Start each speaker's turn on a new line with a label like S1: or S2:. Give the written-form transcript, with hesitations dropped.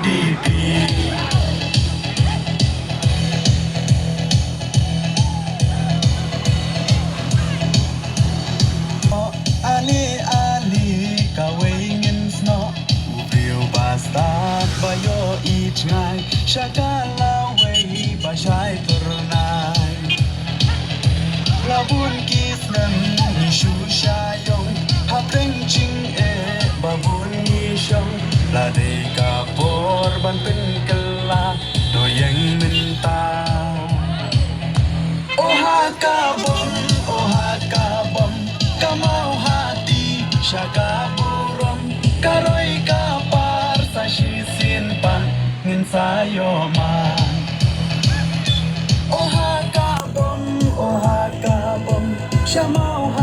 S1: ดีดีอาลีอาลีกะเวงินสโนอุเรียวบาสตาบายโออีชไงชากาลาเวบาชายตรนายลาบุนกีสนันนิชูชายงฮับเร่งจิงเอบาบุนนิชงลาเดกาปอร์บันเป็นกลาโดยยังมินตาโอฮากาบอมโอฮากาบอมKamau hati syaka burom karoi kapar sashi sinpan ngin sayo man oh ha kabom syamau